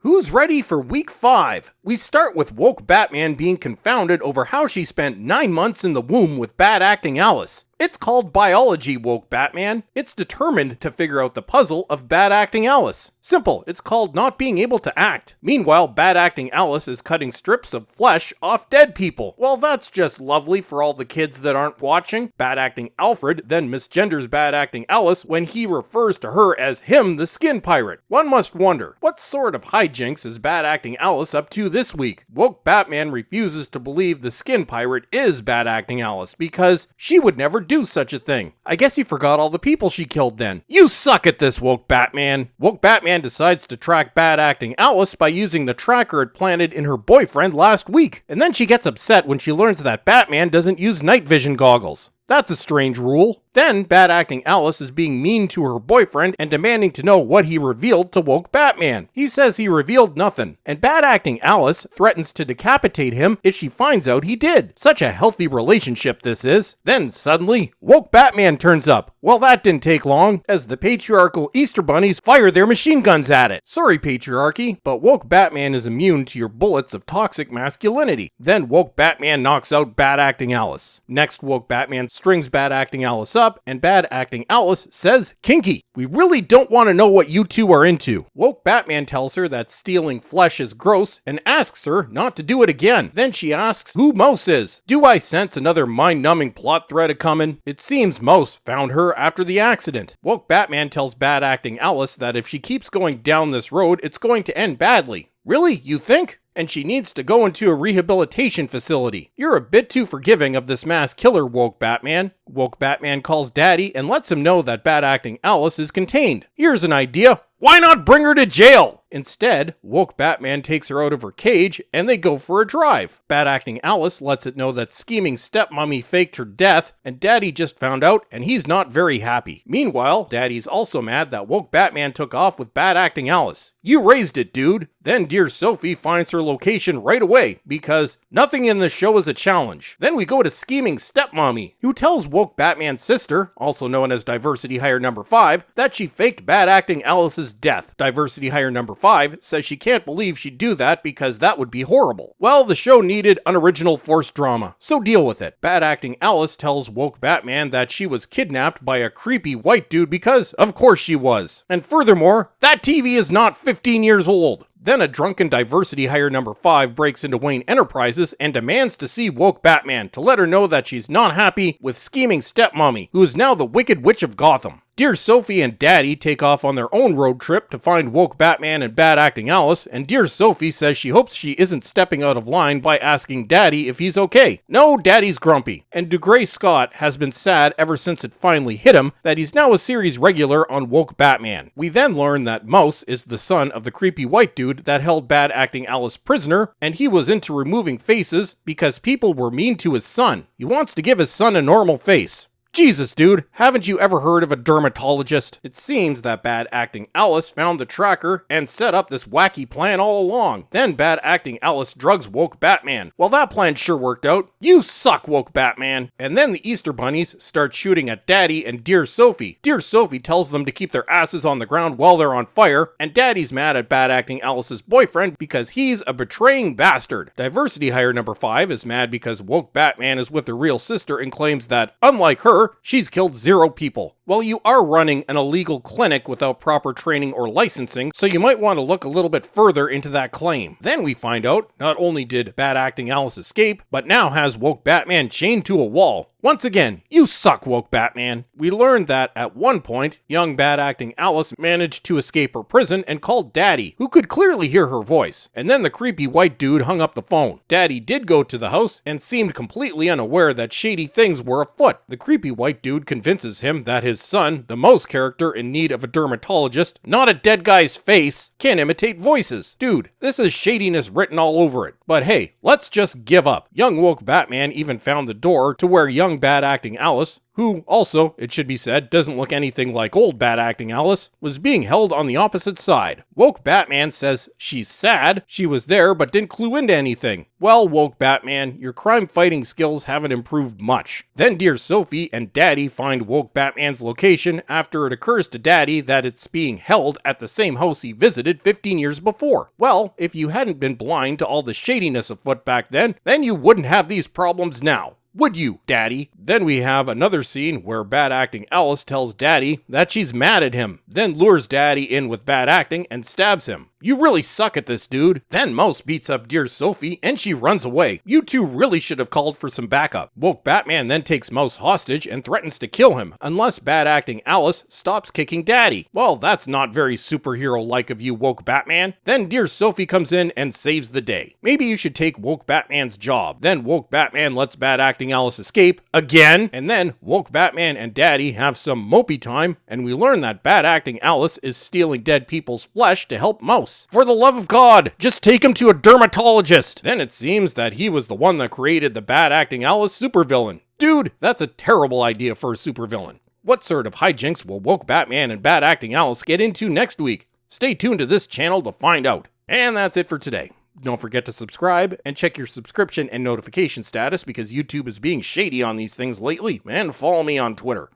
Who's ready for week 5? We start with woke Batman being confounded over how she spent 9 months in the womb with bad acting Alice. It's called biology, woke Batman. It's determined to figure out the puzzle of bad acting Alice. Simple, it's called not being able to act. Meanwhile, bad acting Alice is cutting strips of flesh off dead people. Well, that's just lovely for all the kids that aren't watching. Bad acting Alfred then misgenders bad acting Alice when he refers to her as him, the skin pirate. One must wonder, what sort of hijinks is bad acting Alice up to this week? Woke Batman refuses to believe the skin pirate is bad acting Alice because she would never do such a thing. I guess you forgot all the people she killed then. You suck at this, woke Batman. Woke Batman decides to track bad acting Alice by using the tracker it planted in her boyfriend last week. And then she gets upset when she learns that Batman doesn't use night vision goggles. That's a strange rule. Then, bad acting Alice is being mean to her boyfriend and demanding to know what he revealed to woke Batman. He says he revealed nothing, and bad acting Alice threatens to decapitate him if she finds out he did. Such a healthy relationship this is. Then, suddenly, woke Batman turns up. Well, that didn't take long, as the patriarchal Easter bunnies fire their machine guns at it. Sorry, patriarchy, but woke Batman is immune to your bullets of toxic masculinity. Then, woke Batman knocks out bad acting Alice. Next, woke Batman strings bad acting Alice up, and bad acting Alice says kinky. We really don't want to know what you two are into. Woke Batman tells her that stealing flesh is gross and asks her not to do it again. Then she asks who Mose is. Do I sense another mind-numbing plot thread a-coming? It seems Mose found her after the accident. Woke Batman tells bad acting Alice that if she keeps going down this road, it's going to end badly. Really? You think? And she needs to go into a rehabilitation facility. You're a bit too forgiving of this mass killer, woke Batman. Woke Batman calls Daddy and lets him know that bad acting Alice is contained. Here's an idea. Why not bring her to jail? Instead, woke Batman takes her out of her cage and they go for a drive. Bad acting Alice lets it know that scheming stepmommy faked her death and Daddy just found out and he's not very happy. Meanwhile, Daddy's also mad that woke Batman took off with bad acting Alice. You raised it, dude. Then dear Sophie finds her location right away because nothing in this show is a challenge. Then we go to scheming stepmommy, who tells woke Batman's sister, also known as Diversity Hire Number 5, that she faked bad acting Alice's death. Diversity Hire Number 5 says she can't believe she'd do that because that would be horrible. Well, the show needed unoriginal forced drama, so deal with it. Bad acting Alice tells woke Batman that she was kidnapped by a creepy white dude because of course she was. And furthermore, that TV is not 15 years old. Then a drunken Diversity Hire Number 5 breaks into Wayne Enterprises and demands to see woke Batman to let her know that she's not happy with scheming stepmommy, who is now the Wicked Witch of Gotham. Dear Sophie and Daddy take off on their own road trip to find woke Batman and bad acting Alice, and dear Sophie says she hopes she isn't stepping out of line by asking Daddy if he's okay. No, Daddy's grumpy, and DeGray Scott has been sad ever since it finally hit him that he's now a series regular on woke Batman. We then learn that Mouse is the son of the creepy white dude that held bad acting Alice prisoner, and he was into removing faces because people were mean to his son. He wants to give his son a normal face. Jesus, dude, haven't you ever heard of a dermatologist? It seems that bad acting Alice found the tracker and set up this wacky plan all along. Then bad acting Alice drugs woke Batman. Well, that plan sure worked out. You suck, woke Batman. And then the Easter bunnies start shooting at Daddy and dear Sophie. Dear Sophie tells them to keep their asses on the ground while they're on fire, and Daddy's mad at bad acting Alice's boyfriend because he's a betraying bastard. Diversity Hire Number 5 is mad because woke Batman is with her real sister and claims that, unlike her, she's killed 0 people. Well, you are running an illegal clinic without proper training or licensing, so you might want to look a little bit further into that claim. Then we find out, not only did bad acting Alice escape, but now has woke Batman chained to a wall. Once again, you suck, woke Batman. We learned that at one point, young bad acting Alice managed to escape her prison and called Daddy, who could clearly hear her voice. And then the creepy white dude hung up the phone. Daddy did go to the house and seemed completely unaware that shady things were afoot. The creepy white dude convinces him that his son, the Mouse character in need of a dermatologist, not a dead guy's face, can imitate voices. Dude, this is shadiness written all over it. But hey, let's just give up. Young woke Batman even found the door to where young bad acting Alice, who also, it should be said, doesn't look anything like old bad-acting Alice, was being held on the opposite side. Woke Batman says she's sad, she was there but didn't clue into anything. Well, Woke Batman, your crime-fighting skills haven't improved much. Then Dear Sophie and Daddy find Woke Batman's location after it occurs to Daddy that it's being held at the same house he visited 15 years before. Well, if you hadn't been blind to all the shadiness afoot back then you wouldn't have these problems now. Would you, Daddy? Then we have another scene where bad-acting Alice tells Daddy that she's mad at him, then lures Daddy in with bad acting and stabs him. You really suck at this, dude. Then Mouse beats up Dear Sophie and she runs away. You two really should have called for some backup. Woke Batman then takes Mouse hostage and threatens to kill him unless bad-acting Alice stops kicking Daddy. Well, that's not very superhero-like of you, Woke Batman. Then Dear Sophie comes in and saves the day. Maybe you should take Woke Batman's job. Then Woke Batman lets bad-acting Alice escape again, and then Woke Batman and Daddy have some mopey time, and we learn that bad-acting Alice is stealing dead people's flesh to help Mouse. For the love of God, just take him to a dermatologist. Then it seems that he was the one that created the bad-acting Alice supervillain. Dude, that's a terrible idea for a supervillain. What sort of hijinks will Woke Batman and bad-acting Alice get into next week? Stay tuned to this channel to find out. And that's it for today. Don't forget to subscribe and check your subscription and notification status because YouTube is being shady on these things lately, and follow me on Twitter.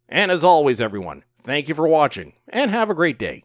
And as always, everyone, thank you for watching and have a great day.